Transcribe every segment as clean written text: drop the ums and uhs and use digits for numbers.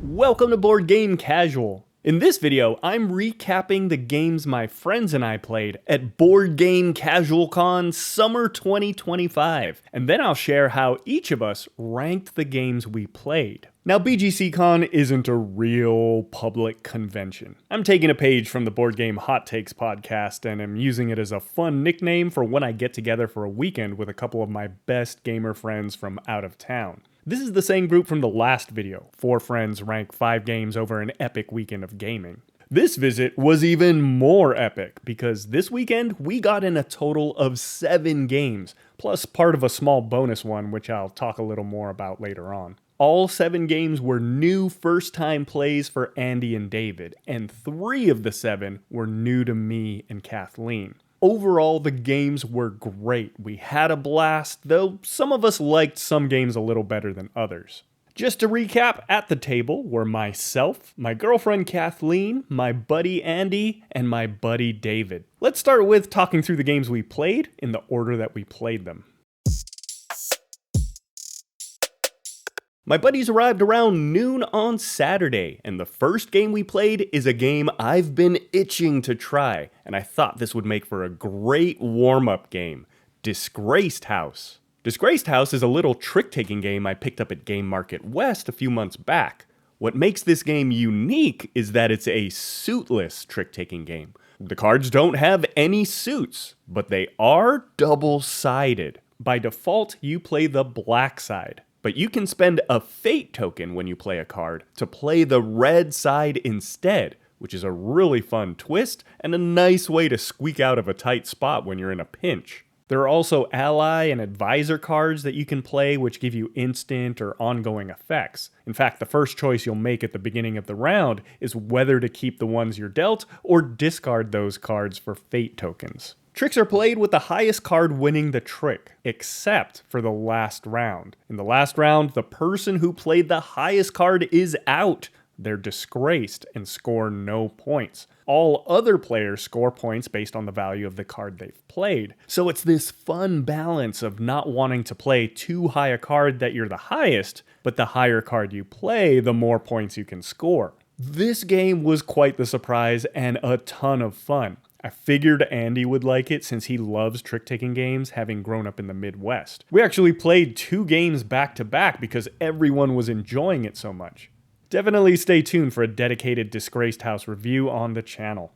Welcome to Board Game Casual. In this video, I'm recapping the games my friends and I played at Board Game Casual Con Summer 2025, and then I'll share how each of us ranked the games we played. Now, BGC Con isn't a real public convention. I'm taking a page from the Board Game Hot Takes podcast and am using it as a fun nickname for when I get together for a weekend with a couple of my best gamer friends from out of town. This is the same group from the last video, 4 friends rank 5 games over an epic weekend of gaming. This visit was even more epic, because this weekend we got in a total of 7 games, plus part of a small bonus one which I'll talk a little more about later on. All 7 games were new first-time plays for Andy and David, and 3 of the 7 were new to me and Kathleen. Overall, the games were great. We had a blast, though some of us liked some games a little better than others. Just to recap, at the table were myself, my girlfriend Kathleen, my buddy Andy, and my buddy David. Let's start with talking through the games we played in the order that we played them. My buddies arrived around noon on Saturday, and the first game we played is a game I've been itching to try, and I thought this would make for a great warm-up game, Disgraced House. Disgraced House is a little trick-taking game I picked up at Game Market West a few months back. What makes this game unique is that it's a suitless trick-taking game. The cards don't have any suits, but they are double-sided. By default, you play the black side. But you can spend a fate token when you play a card to play the red side instead, which is a really fun twist and a nice way to squeak out of a tight spot when you're in a pinch. There are also ally and advisor cards that you can play which give you instant or ongoing effects. In fact, the first choice you'll make at the beginning of the round is whether to keep the ones you're dealt or discard those cards for fate tokens. Tricks are played with the highest card winning the trick, except for the last round. In the last round, the person who played the highest card is out. They're disgraced and score no points. All other players score points based on the value of the card they've played. So it's this fun balance of not wanting to play too high a card that you're the highest, but the higher card you play, the more points you can score. This game was quite the surprise and a ton of fun. I figured Andy would like it since he loves trick-taking games, having grown up in the Midwest. We actually played 2 games back to back because everyone was enjoying it so much. Definitely stay tuned for a dedicated Disgraced House review on the channel.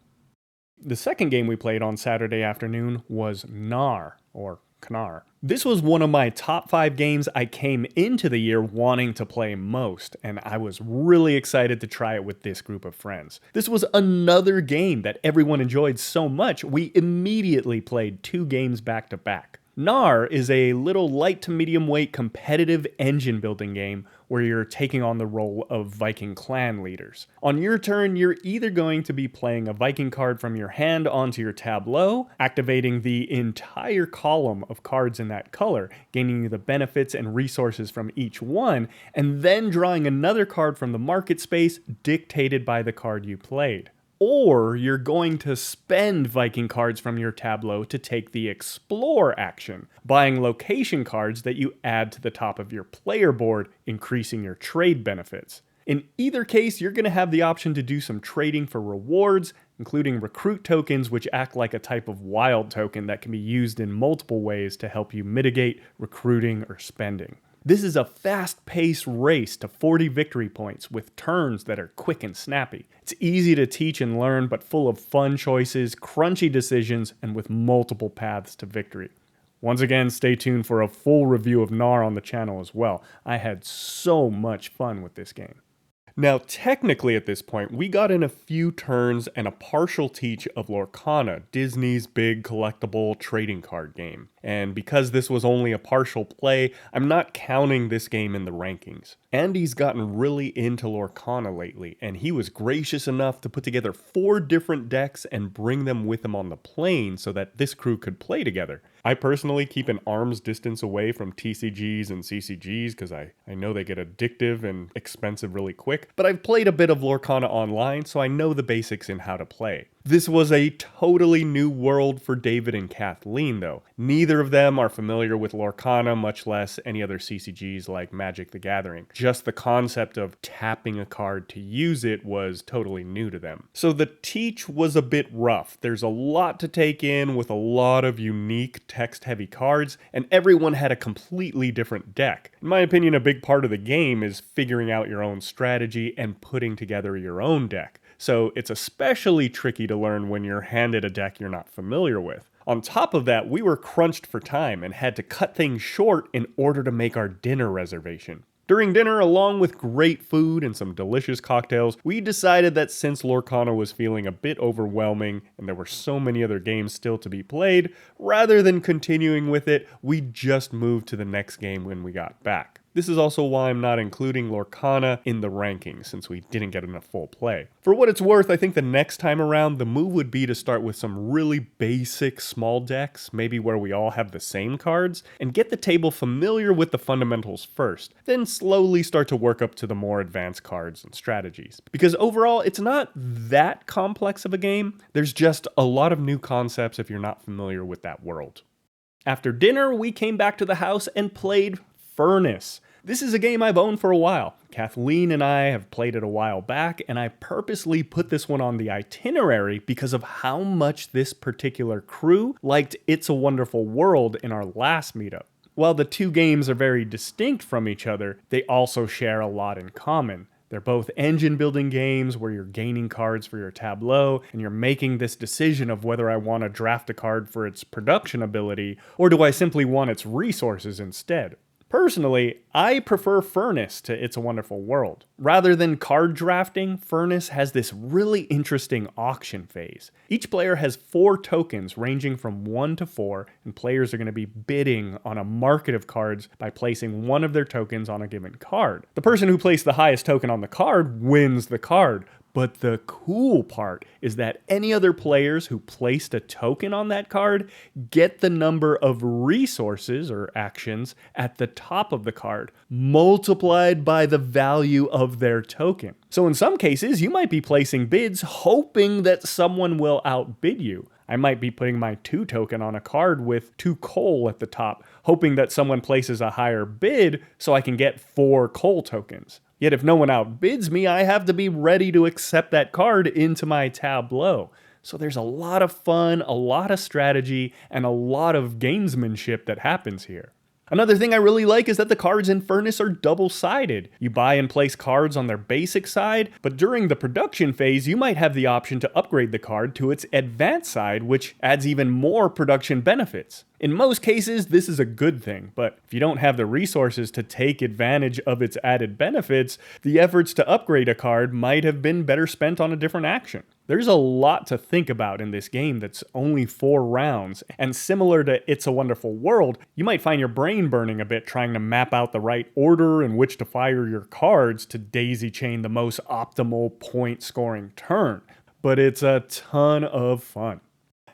The second game we played on Saturday afternoon was Knarr, or Knarr. This was one of my top 5 games I came into the year wanting to play most, and I was really excited to try it with this group of friends. This was another game that everyone enjoyed so much, we immediately played 2 games back to back. Knarr is a little light to medium weight competitive engine building game where you're taking on the role of Viking clan leaders. On your turn, you're either going to be playing a Viking card from your hand onto your tableau, activating the entire column of cards in that color, gaining you the benefits and resources from each one, and then drawing another card from the market space dictated by the card you played. Or you're going to spend Viking cards from your tableau to take the Explore action, buying location cards that you add to the top of your player board, increasing your trade benefits. In either case, you're going to have the option to do some trading for rewards, including recruit tokens, which act like a type of wild token that can be used in multiple ways to help you mitigate recruiting or spending. This is a fast-paced race to 40 victory points with turns that are quick and snappy. It's easy to teach and learn, but full of fun choices, crunchy decisions, and with multiple paths to victory. Once again, stay tuned for a full review of Knarr on the channel as well. I had so much fun with this game. Now, technically at this point, we got in a few turns and a partial teach of Lorcana, Disney's big collectible trading card game. And because this was only a partial play, I'm not counting this game in the rankings. Andy's gotten really into Lorcana lately, and he was gracious enough to put together 4 different decks and bring them with him on the plane so that this crew could play together. I personally keep an arm's distance away from TCGs and CCGs because I know they get addictive and expensive really quick, but I've played a bit of Lorcana online, so I know the basics in how to play. This was a totally new world for David and Kathleen, though. Neither of them are familiar with Lorcana, much less any other CCGs like Magic the Gathering. Just the concept of tapping a card to use it was totally new to them. So the teach was a bit rough. There's a lot to take in with a lot of unique text-heavy cards, and everyone had a completely different deck. In my opinion, a big part of the game is figuring out your own strategy and putting together your own deck. So it's especially tricky to learn when you're handed a deck you're not familiar with. On top of that, we were crunched for time and had to cut things short in order to make our dinner reservation. During dinner, along with great food and some delicious cocktails, we decided that since Lorcana was feeling a bit overwhelming and there were so many other games still to be played, rather than continuing with it, we just moved to the next game when we got back. This is also why I'm not including Lorcana in the rankings, since we didn't get enough full play. For what it's worth, I think the next time around, the move would be to start with some really basic small decks, maybe where we all have the same cards, and get the table familiar with the fundamentals first, then slowly start to work up to the more advanced cards and strategies. Because overall, it's not that complex of a game, there's just a lot of new concepts if you're not familiar with that world. After dinner, we came back to the house and played Furnace. This is a game I've owned for a while. Kathleen and I have played it a while back, and I purposely put this one on the itinerary because of how much this particular crew liked It's a Wonderful World in our last meetup. While the two games are very distinct from each other, they also share a lot in common. They're both engine building games where you're gaining cards for your tableau and you're making this decision of whether I want to draft a card for its production ability or do I simply want its resources instead. Personally, I prefer Furnace to It's a Wonderful World. Rather than card drafting, Furnace has this really interesting auction phase. Each player has 4 tokens ranging from 1 to 4, and players are going to be bidding on a market of cards by placing one of their tokens on a given card. The person who placed the highest token on the card wins the card. But the cool part is that any other players who placed a token on that card get the number of resources or actions at the top of the card, multiplied by the value of their token. So in some cases, you might be placing bids hoping that someone will outbid you. I might be putting my 2 token on a card with 2 coal at the top, hoping that someone places a higher bid so I can get 4 coal tokens. Yet if no one outbids me, I have to be ready to accept that card into my tableau. So there's a lot of fun, a lot of strategy, and a lot of gamesmanship that happens here. Another thing I really like is that the cards in Furnace are double-sided. You buy and place cards on their basic side, but during the production phase, you might have the option to upgrade the card to its advanced side, which adds even more production benefits. In most cases, this is a good thing, but if you don't have the resources to take advantage of its added benefits, the efforts to upgrade a card might have been better spent on a different action. There's a lot to think about in this game that's only 4 rounds, and similar to It's a Wonderful World, you might find your brain burning a bit trying to map out the right order in which to fire your cards to daisy chain the most optimal point scoring turn. But it's a ton of fun.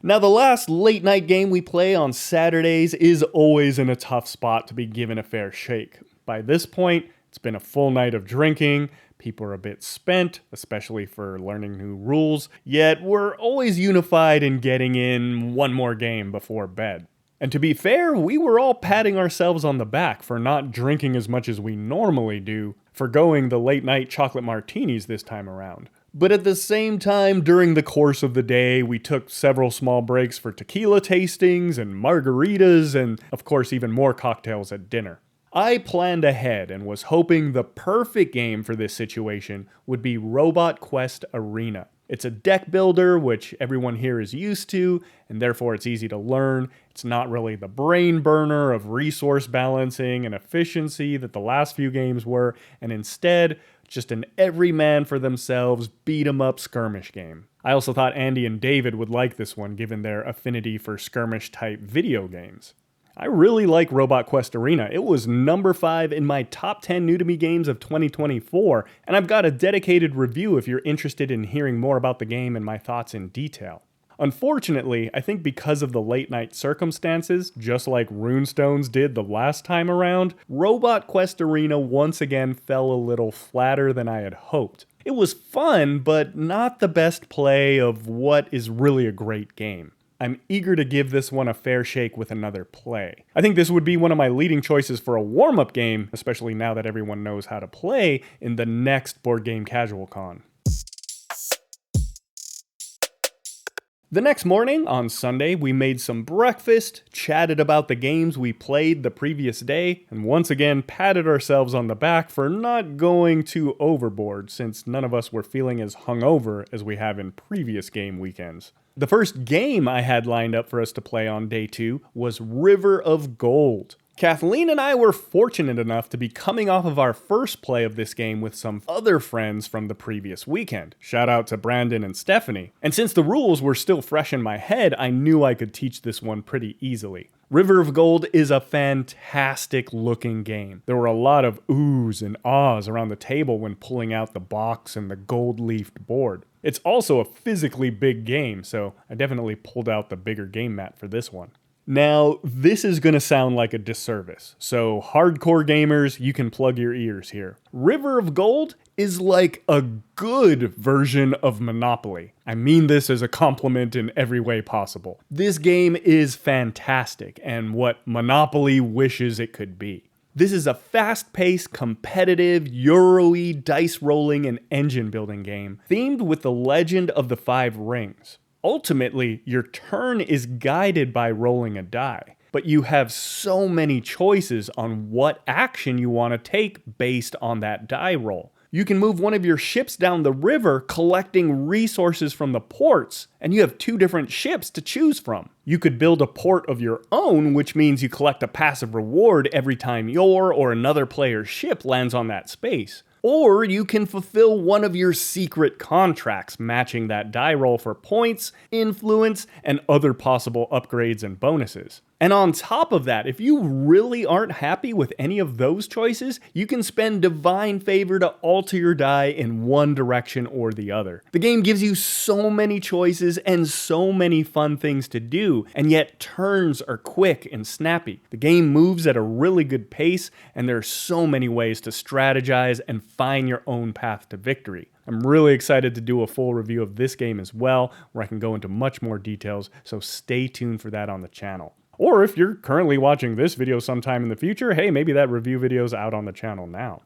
Now, the last late night game we play on Saturdays is always in a tough spot to be given a fair shake. By this point, it's been a full night of drinking, people are a bit spent, especially for learning new rules, yet we're always unified in getting in one more game before bed. And to be fair, we were all patting ourselves on the back for not drinking as much as we normally do, forgoing the late night chocolate martinis this time around. But at the same time, during the course of the day, we took several small breaks for tequila tastings and margaritas and, of course, even more cocktails at dinner. I planned ahead and was hoping the perfect game for this situation would be Robot Quest Arena. It's a deck builder, which everyone here is used to, and therefore it's easy to learn. It's not really the brain burner of resource balancing and efficiency that the last few games were, and instead, just an every man for themselves beat-em-up skirmish game. I also thought Andy and David would like this one given their affinity for skirmish-type video games. I really like Robot Quest Arena. It was number 5 in my top 10 new to me games of 2024, and I've got a dedicated review if you're interested in hearing more about the game and my thoughts in detail. Unfortunately, I think because of the late night circumstances, just like Runestones did the last time around, Robot Quest Arena once again fell a little flatter than I had hoped. It was fun, but not the best play of what is really a great game. I'm eager to give this one a fair shake with another play. I think this would be one of my leading choices for a warm-up game, especially now that everyone knows how to play in the next Board Game Casual Con. The next morning, on Sunday, we made some breakfast, chatted about the games we played the previous day, and once again patted ourselves on the back for not going too overboard since none of us were feeling as hungover as we have in previous game weekends. The first game I had lined up for us to play on day 2 was River of Gold. Kathleen and I were fortunate enough to be coming off of our first play of this game with some other friends from the previous weekend. Shout out to Brandon and Stephanie. And since the rules were still fresh in my head, I knew I could teach this one pretty easily. River of Gold is a fantastic looking game. There were a lot of oohs and ahs around the table when pulling out the box and the gold-leafed board. It's also a physically big game, so I definitely pulled out the bigger game mat for this one. Now, this is going to sound like a disservice, so hardcore gamers, you can plug your ears here. River of Gold is like a good version of Monopoly. I mean this as a compliment in every way possible. This game is fantastic and what Monopoly wishes it could be. This is a fast-paced, competitive, Euro-y dice rolling and engine building game themed with the legend of the 5 rings. Ultimately, your turn is guided by rolling a die, but you have so many choices on what action you want to take based on that die roll. You can move one of your ships down the river collecting resources from the ports, and you have 2 different ships to choose from. You could build a port of your own, which means you collect a passive reward every time your or another player's ship lands on that space. Or you can fulfill one of your secret contracts, matching that die roll for points, influence, and other possible upgrades and bonuses. And on top of that, if you really aren't happy with any of those choices, you can spend Divine Favor to alter your die in one direction or the other. The game gives you so many choices and so many fun things to do, and yet turns are quick and snappy. The game moves at a really good pace, and there are so many ways to strategize and find your own path to victory. I'm really excited to do a full review of this game as well, where I can go into much more details, so stay tuned for that on the channel. Or if you're currently watching this video sometime in the future, hey, maybe that review video's out on the channel now.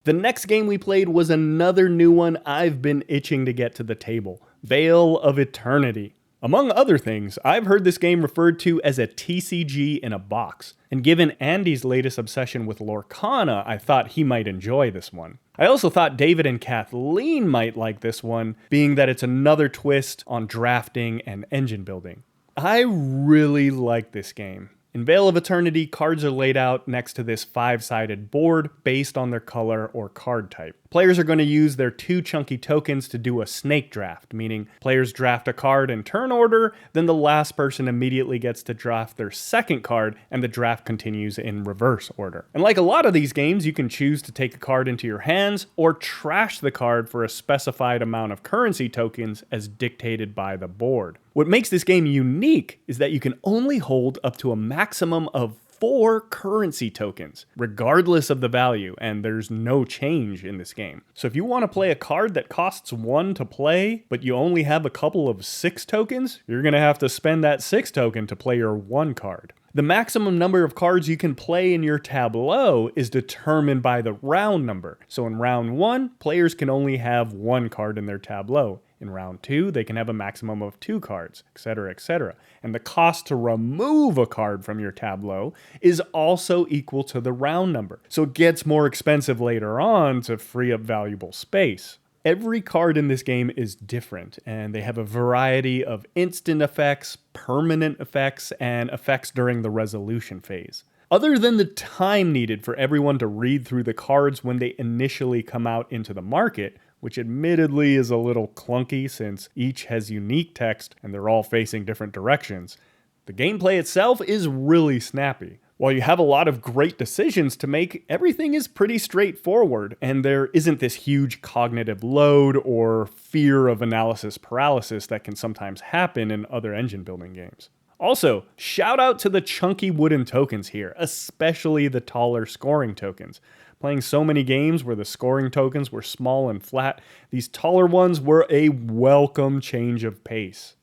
The next game we played was another new one I've been itching to get to the table, Vale of Eternity. Among other things, I've heard this game referred to as a TCG in a box, and given Andy's latest obsession with Lorcana, I thought he might enjoy this one. I also thought David and Kathleen might like this one, being that it's another twist on drafting and engine building. I really like this game. In Vale of Eternity, cards are laid out next to this 5-sided board based on their color or card type. Players are going to use their 2 chunky tokens to do a snake draft, meaning players draft a card in turn order, then the last person immediately gets to draft their second card, and the draft continues in reverse order. And like a lot of these games, you can choose to take a card into your hands or trash the card for a specified amount of currency tokens as dictated by the board. What makes this game unique is that you can only hold up to a maximum of 4 currency tokens, regardless of the value, and there's no change in this game. So if you want to play a card that costs 1 to play, but you only have a couple of 6 tokens, you're going to have to spend that 6 token to play your 1 card. The maximum number of cards you can play in your tableau is determined by the round number. So in round 1, players can only have 1 card in their tableau. In round 2, they can have a maximum of 2 cards, etc., etc. And the cost to remove a card from your tableau is also equal to the round number. So it gets more expensive later on to free up valuable space. Every card in this game is different, and they have a variety of instant effects, permanent effects, and effects during the resolution phase. Other than the time needed for everyone to read through the cards when they initially come out into the market, which admittedly is a little clunky since each has unique text and they're all facing different directions, the gameplay itself is really snappy. While you have a lot of great decisions to make, everything is pretty straightforward, and there isn't this huge cognitive load or fear of analysis paralysis that can sometimes happen in other engine building games. Also, shout out to the chunky wooden tokens here, especially the taller scoring tokens. Playing so many games where the scoring tokens were small and flat, these taller ones were a welcome change of pace.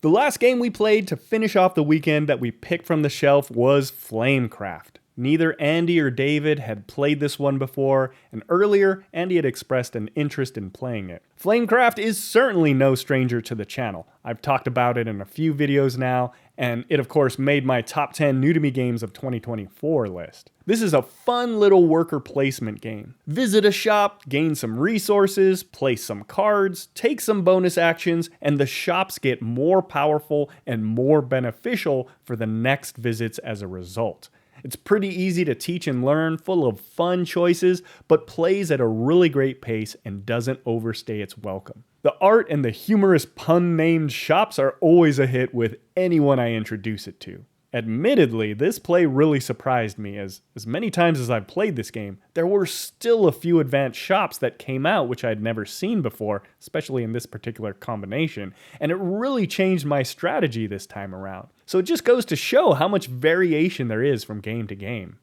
The last game we played to finish off the weekend that we picked from the shelf was Flamecraft. Neither Andy or David had played this one before, and earlier, Andy had expressed an interest in playing it. Flamecraft is certainly no stranger to the channel. I've talked about it in a few videos now, and it of course made my top 10 new to me games of 2024 list. This is a fun little worker placement game. Visit a shop, gain some resources, place some cards, take some bonus actions, and the shops get more powerful and more beneficial for the next visits as a result. It's pretty easy to teach and learn, full of fun choices, but plays at a really great pace and doesn't overstay its welcome. The art and the humorous pun-named shops are always a hit with anyone I introduce it to. Admittedly, this play really surprised me, as many times as I've played this game, there were still a few advanced shops that came out which I'd never seen before, especially in this particular combination, and it really changed my strategy this time around. So it just goes to show how much variation there is from game to game.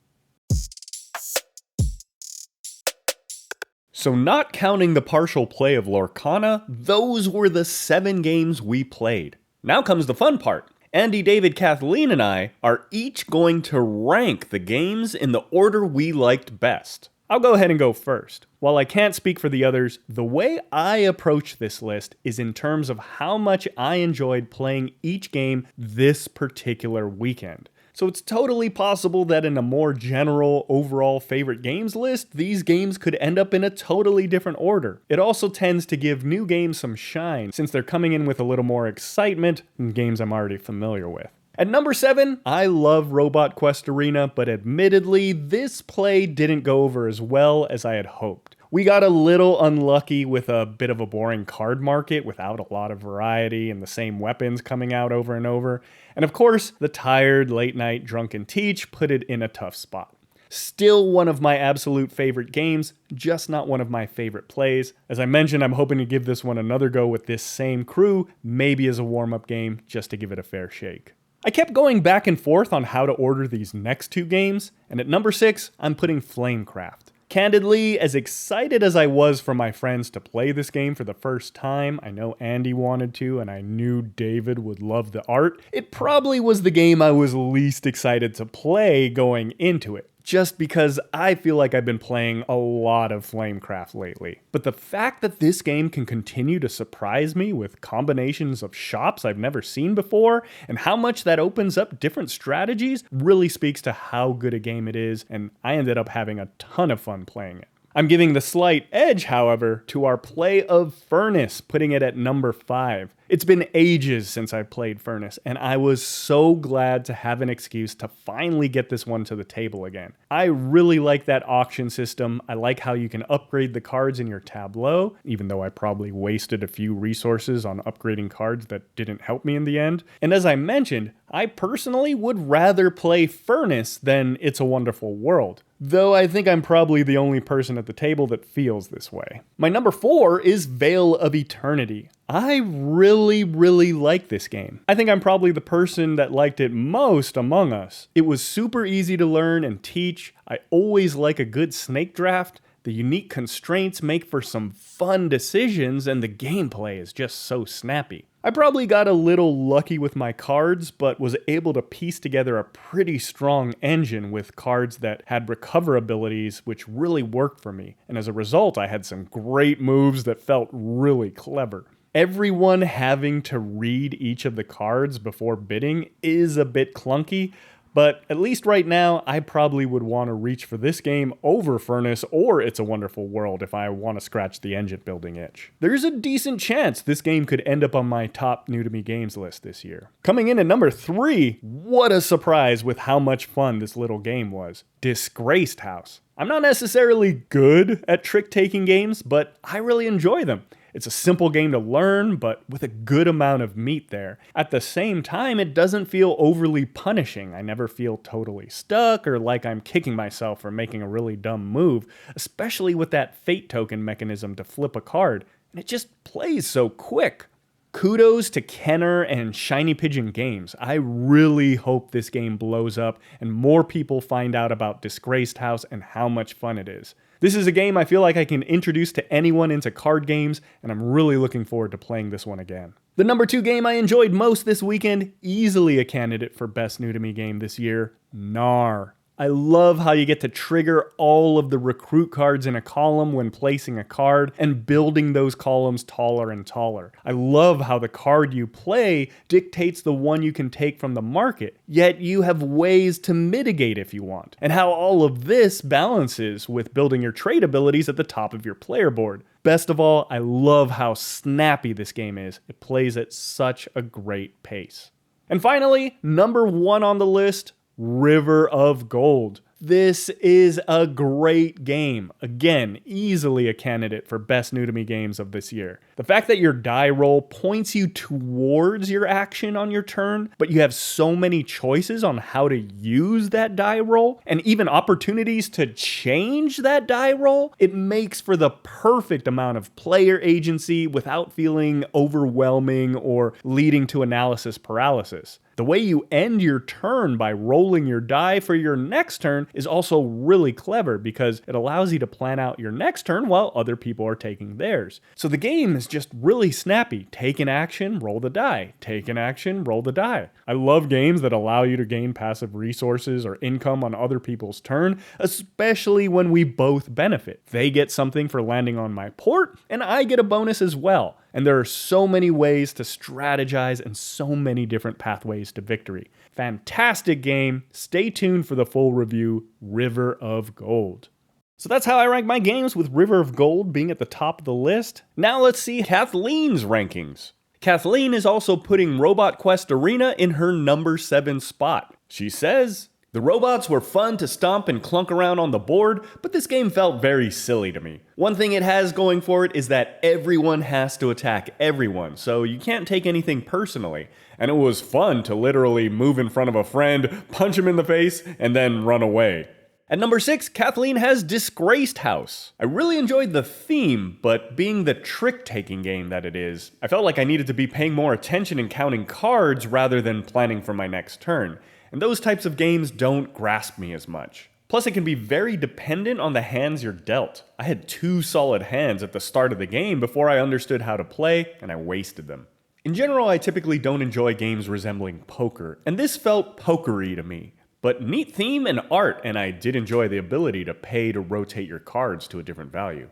So not counting the partial play of Lorcana, those were the 7 games we played. Now comes the fun part. Andy, David, Kathleen, and I are each going to rank the games in the order we liked best. I'll go ahead and go first. While I can't speak for the others, the way I approach this list is in terms of how much I enjoyed playing each game this particular weekend. So it's totally possible that in a more general overall favorite games list, these games could end up in a totally different order. It also tends to give new games some shine, since they're coming in with a little more excitement than games I'm already familiar with. At number 7, I love Robot Quest Arena, but admittedly, this play didn't go over as well as I had hoped. We got a little unlucky with a bit of a boring card market without a lot of variety and the same weapons coming out over and over. And of course, the tired, late-night drunken teach put it in a tough spot. Still one of my absolute favorite games, just not one of my favorite plays. As I mentioned, I'm hoping to give this one another go with this same crew, maybe as a warm-up game, just to give it a fair shake. I kept going back and forth on how to order these next 2 games, and at number 6, I'm putting Flamecraft. Candidly, as excited as I was for my friends to play this game for the first time, I know Andy wanted to, and I knew David would love the art, it probably was the game I was least excited to play going into it. Just because I feel like I've been playing a lot of Flamecraft lately. But the fact that this game can continue to surprise me with combinations of shops I've never seen before, and how much that opens up different strategies, really speaks to how good a game it is, and I ended up having a ton of fun playing it. I'm giving the slight edge, however, to our play of Furnace, putting it at number 5. It's been ages since I played Furnace, and I was so glad to have an excuse to finally get this one to the table again. I really like that auction system. I like how you can upgrade the cards in your tableau, even though I probably wasted a few resources on upgrading cards that didn't help me in the end. And as I mentioned, I personally would rather play Furnace than It's a Wonderful World. Though I think I'm probably the only person at the table that feels this way. My number 4 is Vale of Eternity. I really like this game. I think I'm probably the person that liked it most among us. It was super easy to learn and teach. I always like a good snake draft. The unique constraints make for some fun decisions, and the gameplay is just so snappy. I probably got a little lucky with my cards, but was able to piece together a pretty strong engine with cards that had recover abilities which really worked for me, and as a result I had some great moves that felt really clever. Everyone having to read each of the cards before bidding is a bit clunky, but at least right now, I probably would want to reach for this game over Furnace or It's a Wonderful World if I want to scratch the engine building itch. There's a decent chance this game could end up on my top new to me games list this year. Coming in at number 3, what a surprise with how much fun this little game was. Disgraced House. I'm not necessarily good at trick-taking games, but I really enjoy them. It's a simple game to learn, but with a good amount of meat there. At the same time, it doesn't feel overly punishing. I never feel totally stuck or like I'm kicking myself for making a really dumb move, especially with that fate token mechanism to flip a card, and it just plays so quick. Kudos to Knarr and Shiny Pigeon Games. I really hope this game blows up and more people find out about Disgraced House and how much fun it is. This is a game I feel like I can introduce to anyone into card games, and I'm really looking forward to playing this one again. The number 2 game I enjoyed most this weekend, easily a candidate for best new to me game this year, Knarr. I love how you get to trigger all of the recruit cards in a column when placing a card and building those columns taller and taller. I love how the card you play dictates the one you can take from the market, yet you have ways to mitigate if you want, and how all of this balances with building your trade abilities at the top of your player board. Best of all, I love how snappy this game is. It plays at such a great pace. And finally, number 1 on the list, River of Gold. This is a great game. Again, easily a candidate for best new to me games of this year. The fact that your die roll points you towards your action on your turn, but you have so many choices on how to use that die roll, and even opportunities to change that die roll, it makes for the perfect amount of player agency without feeling overwhelming or leading to analysis paralysis. The way you end your turn by rolling your die for your next turn is also really clever because it allows you to plan out your next turn while other people are taking theirs. So the game is just really snappy. Take an action, roll the die. Take an action, roll the die. I love games that allow you to gain passive resources or income on other people's turn, especially when we both benefit. They get something for landing on my port, and I get a bonus as well. And there are so many ways to strategize and so many different pathways to victory. Fantastic game. Stay tuned for the full review, River of Gold. So that's how I rank my games, with River of Gold being at the top of the list. Now let's see Kathleen's rankings. Kathleen is also putting Robot Quest Arena in her number 7 spot. She says, "The robots were fun to stomp and clunk around on the board, but this game felt very silly to me. One thing it has going for it is that everyone has to attack everyone, so you can't take anything personally. And it was fun to literally move in front of a friend, punch him in the face, and then run away." At number 6, Kathleen has Disgraced House. I really enjoyed the theme, but being the trick-taking game that it is, I felt like I needed to be paying more attention and counting cards rather than planning for my next turn. And those types of games don't grasp me as much. Plus, it can be very dependent on the hands you're dealt. I had 2 solid hands at the start of the game before I understood how to play, and I wasted them. In general, I typically don't enjoy games resembling poker, and this felt pokery to me. But neat theme and art, and I did enjoy the ability to pay to rotate your cards to a different value.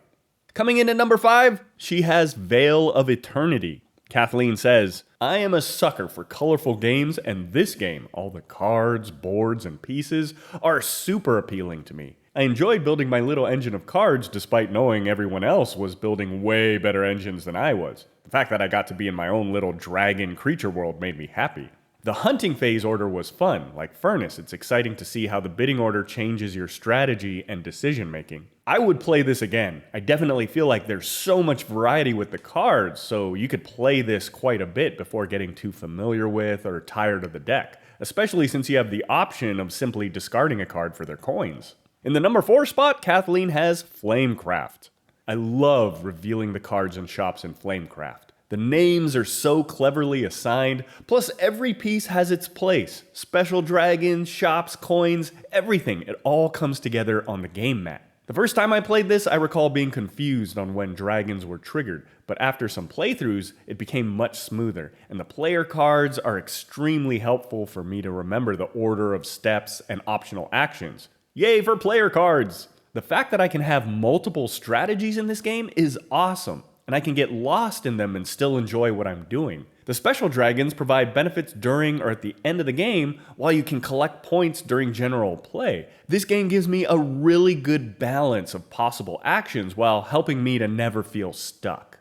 Coming in at number 5, she has Vale of Eternity. Kathleen says, "I am a sucker for colorful games, and this game, all the cards, boards, and pieces, are super appealing to me. I enjoyed building my little engine of cards despite knowing everyone else was building way better engines than I was. The fact that I got to be in my own little dragon creature world made me happy. The hunting phase order was fun. Like Furnace, it's exciting to see how the bidding order changes your strategy and decision making. I would play this again. I definitely feel like there's so much variety with the cards, so you could play this quite a bit before getting too familiar with or tired of the deck, especially since you have the option of simply discarding a card for their coins." In the number 4 spot, Kathleen has Flamecraft. I love revealing the cards and shops in Flamecraft. The names are so cleverly assigned, plus every piece has its place. Special dragons, shops, coins, everything. It all comes together on the game mat. The first time I played this, I recall being confused on when dragons were triggered, but after some playthroughs, it became much smoother, and the player cards are extremely helpful for me to remember the order of steps and optional actions. Yay for player cards! The fact that I can have multiple strategies in this game is awesome, and I can get lost in them and still enjoy what I'm doing. The special dragons provide benefits during or at the end of the game, while you can collect points during general play. This game gives me a really good balance of possible actions while helping me to never feel stuck.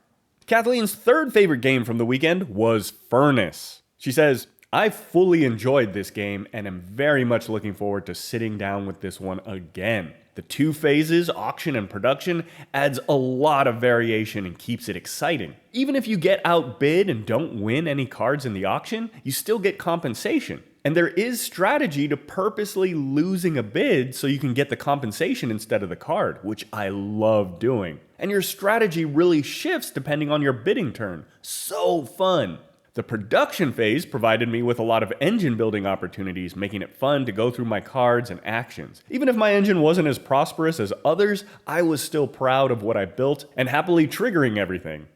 Kathleen's third favorite game from the weekend was Furnace. She says, "I fully enjoyed this game and am very much looking forward to sitting down with this one again. The 2 phases, auction and production, adds a lot of variation and keeps it exciting. Even if you get outbid and don't win any cards in the auction, you still get compensation. And there is strategy to purposely losing a bid so you can get the compensation instead of the card, which I love doing. And your strategy really shifts depending on your bidding turn. So fun! The production phase provided me with a lot of engine building opportunities, making it fun to go through my cards and actions. Even if my engine wasn't as prosperous as others, I was still proud of what I built and happily triggering everything.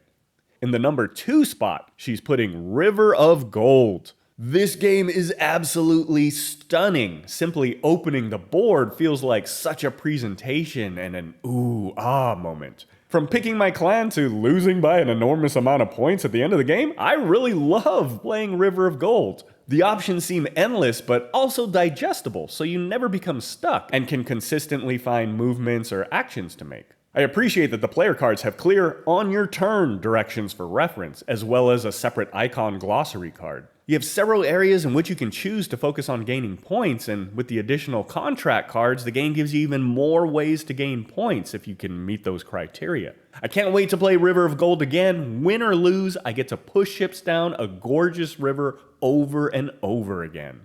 In the number 2 spot, she's putting River of Gold. This game is absolutely stunning. Simply opening the board feels like such a presentation and an ooh-ah moment. From picking my clan to losing by an enormous amount of points at the end of the game, I really love playing River of Gold. The options seem endless, but also digestible, so you never become stuck and can consistently find movements or actions to make. I appreciate that the player cards have clear on-your-turn directions for reference, as well as a separate icon glossary card. You have several areas in which you can choose to focus on gaining points, and with the additional contract cards, the game gives you even more ways to gain points if you can meet those criteria. I can't wait to play River of Gold again. Win or lose, I get to push ships down a gorgeous river over and over again.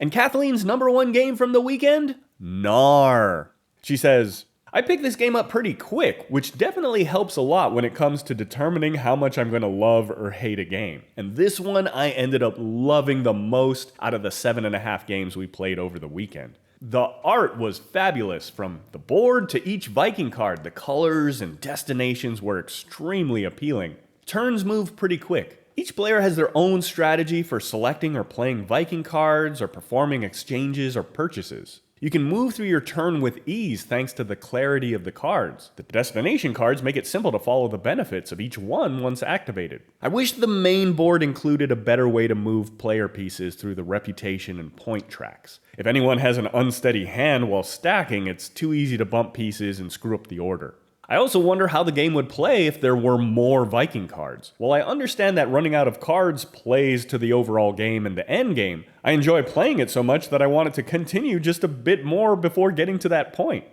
And Kathleen's number 1 game from the weekend? Knarr. She says, I picked this game up pretty quick, which definitely helps a lot when it comes to determining how much I'm going to love or hate a game. And this one I ended up loving the most out of the 7.5 games we played over the weekend. The art was fabulous, from the board to each Viking card. The colors and destinations were extremely appealing. Turns move pretty quick. Each player has their own strategy for selecting or playing Viking cards or performing exchanges or purchases. You can move through your turn with ease thanks to the clarity of the cards. The destination cards make it simple to follow the benefits of each one once activated. I wish the main board included a better way to move player pieces through the reputation and point tracks. If anyone has an unsteady hand while stacking, it's too easy to bump pieces and screw up the order. I also wonder how the game would play if there were more Viking cards. While I understand that running out of cards plays to the overall game and the end game, I enjoy playing it so much that I want it to continue just a bit more before getting to that point.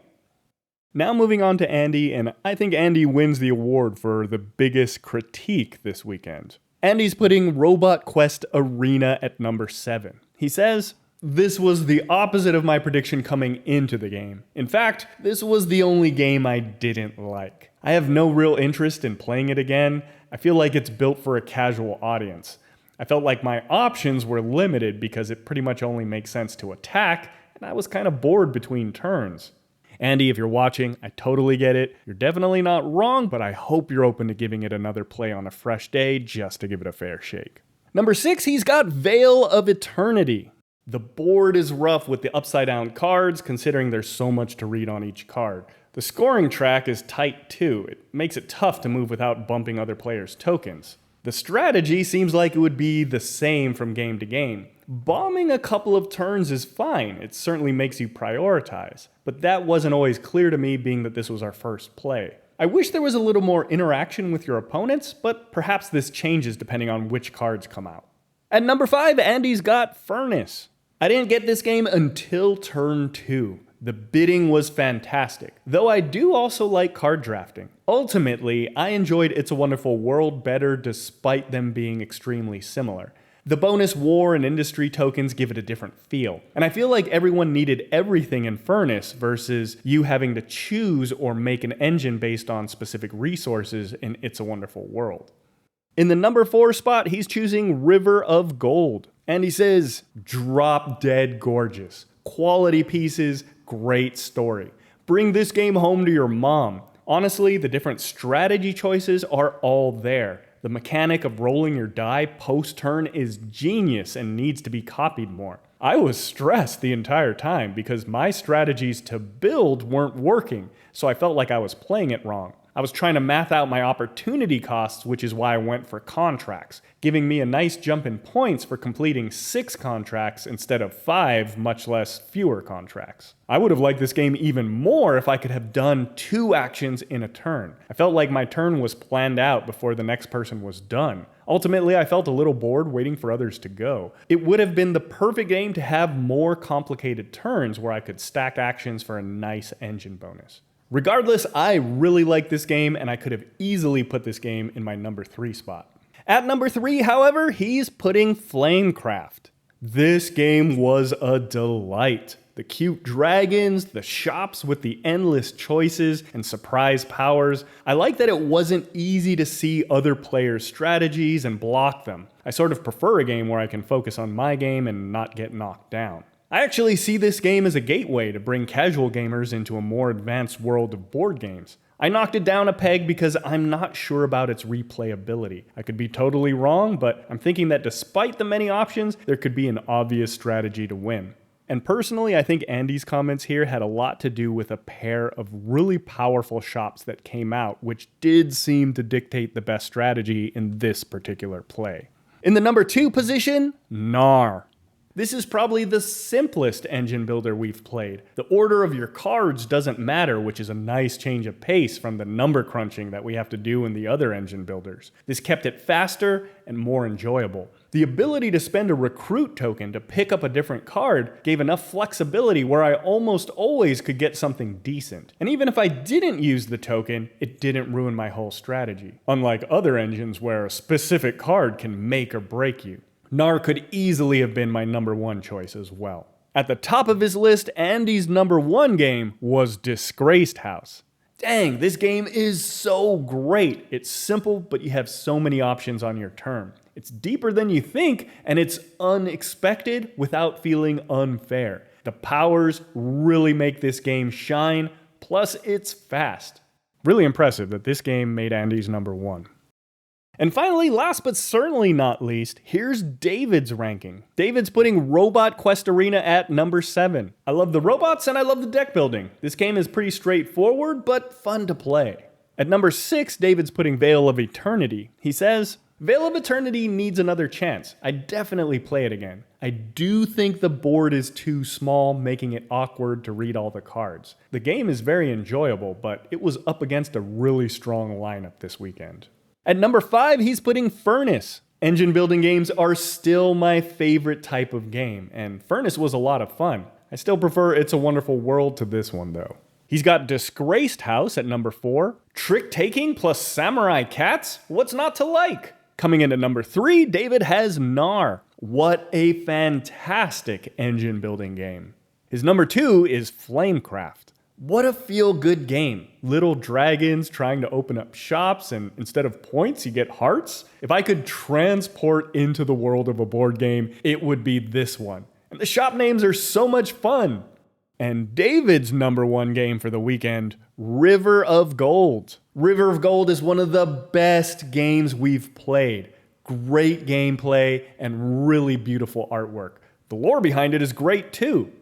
Now moving on to Andy, and I think Andy wins the award for the biggest critique this weekend. Andy's putting Robot Quest Arena at number 7. He says, this was the opposite of my prediction coming into the game. In fact, this was the only game I didn't like. I have no real interest in playing it again. I feel like it's built for a casual audience. I felt like my options were limited because it pretty much only makes sense to attack, and I was kind of bored between turns. Andy, if you're watching, I totally get it. You're definitely not wrong, but I hope you're open to giving it another play on a fresh day just to give it a fair shake. Number 6, he's got Vale of Eternity. The board is rough with the upside down cards, considering there's so much to read on each card. The scoring track is tight too. It makes it tough to move without bumping other players' tokens. The strategy seems like it would be the same from game to game. Bombing a couple of turns is fine. It certainly makes you prioritize. But that wasn't always clear to me, being that this was our first play. I wish there was a little more interaction with your opponents, but perhaps this changes depending on which cards come out. At number 5, Andy's got Furnace. I didn't get this game until turn 2. The bidding was fantastic, though I do also like card drafting. Ultimately, I enjoyed It's a Wonderful World better despite them being extremely similar. The bonus war and industry tokens give it a different feel, and I feel like everyone needed everything in Furnace versus you having to choose or make an engine based on specific resources in It's a Wonderful World. In the number 4 spot, he's choosing River of Gold. And he says, drop dead gorgeous. Quality pieces, great story. Bring this game home to your mom. Honestly, the different strategy choices are all there. The mechanic of rolling your die post-turn is genius and needs to be copied more. I was stressed the entire time because my strategies to build weren't working, so I felt like I was playing it wrong. I was trying to math out my opportunity costs, which is why I went for contracts, giving me a nice jump in points for completing 6 contracts instead of 5, much less fewer contracts. I would have liked this game even more if I could have done 2 actions in a turn. I felt like my turn was planned out before the next person was done. Ultimately, I felt a little bored waiting for others to go. It would have been the perfect game to have more complicated turns where I could stack actions for a nice engine bonus. Regardless, I really like this game, and I could have easily put this game in my number 3 spot. At number 3, however, he's putting Flamecraft. This game was a delight. The cute dragons, the shops with the endless choices and surprise powers. I like that it wasn't easy to see other players' strategies and block them. I sort of prefer a game where I can focus on my game and not get knocked down. I actually see this game as a gateway to bring casual gamers into a more advanced world of board games. I knocked it down a peg because I'm not sure about its replayability. I could be totally wrong, but I'm thinking that despite the many options, there could be an obvious strategy to win. And personally, I think Andy's comments here had a lot to do with a pair of really powerful shops that came out, which did seem to dictate the best strategy in this particular play. In the number 2 position, Knarr. This is probably the simplest engine builder we've played. The order of your cards doesn't matter, which is a nice change of pace from the number crunching that we have to do in the other engine builders. This kept it faster and more enjoyable. The ability to spend a recruit token to pick up a different card gave enough flexibility where I almost always could get something decent. And even if I didn't use the token, it didn't ruin my whole strategy. Unlike other engines where a specific card can make or break you. Knarr could easily have been my number 1 choice as well. At the top of his list, Andy's number 1 game was Disgraced House. Dang, this game is so great. It's simple, but you have so many options on your turn. It's deeper than you think, and it's unexpected without feeling unfair. The powers really make this game shine, plus it's fast. Really impressive that this game made Andy's number 1. And finally, last but certainly not least, here's David's ranking. David's putting Robot Quest Arena at number 7. I love the robots and I love the deck building. This game is pretty straightforward, but fun to play. At number 6, David's putting Vale of Eternity. He says, Vale of Eternity needs another chance. I'd definitely play it again. I do think the board is too small, making it awkward to read all the cards. The game is very enjoyable, but it was up against a really strong lineup this weekend. At number 5, he's putting Furnace. Engine building games are still my favorite type of game, and Furnace was a lot of fun. I still prefer It's a Wonderful World to this one though. He's got Disgraced House at number 4. Trick Taking plus Samurai Cats? What's not to like? Coming in at number 3, David has Knarr. What a fantastic engine building game. His number 2 is Flamecraft. What a feel-good game. Little dragons trying to open up shops, and instead of points, you get hearts. If I could transport into the world of a board game, it would be this one. And the shop names are so much fun. And David's number 1 game for the weekend, River of Gold. River of Gold is one of the best games we've played. Great gameplay and really beautiful artwork. The lore behind it is great too.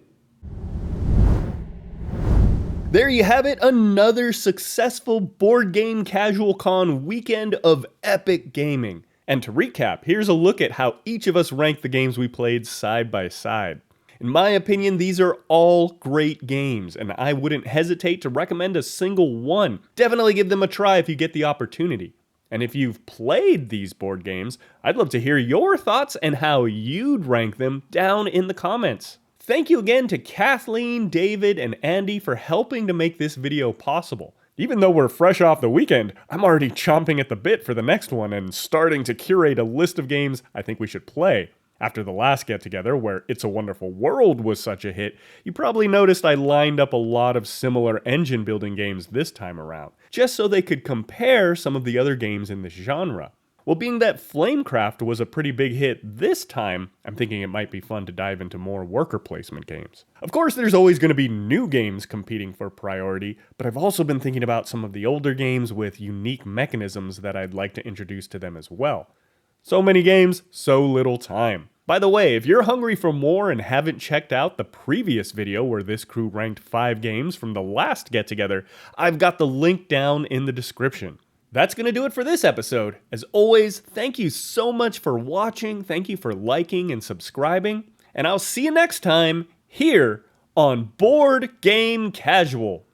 There you have it, another successful Board Game Casual Con weekend of epic gaming. And to recap, here's a look at how each of us ranked the games we played side by side. In my opinion, these are all great games, and I wouldn't hesitate to recommend a single one. Definitely give them a try if you get the opportunity. And if you've played these board games, I'd love to hear your thoughts and how you'd rank them down in the comments. Thank you again to Kathleen, David, and Andy for helping to make this video possible. Even though we're fresh off the weekend, I'm already chomping at the bit for the next one and starting to curate a list of games I think we should play. After the last get-together, where It's a Wonderful World was such a hit, you probably noticed I lined up a lot of similar engine-building games this time around, just so they could compare some of the other games in this genre. Well, being that Flamecraft was a pretty big hit this time, I'm thinking it might be fun to dive into more worker placement games. Of course, there's always going to be new games competing for priority, but I've also been thinking about some of the older games with unique mechanisms that I'd like to introduce to them as well. So many games, so little time. By the way, if you're hungry for more and haven't checked out the previous video where this crew ranked 5 games from the last get-together, I've got the link down in the description. That's going to do it for this episode. As always, thank you so much for watching, thank you for liking and subscribing, and I'll see you next time here on Board Game Casual.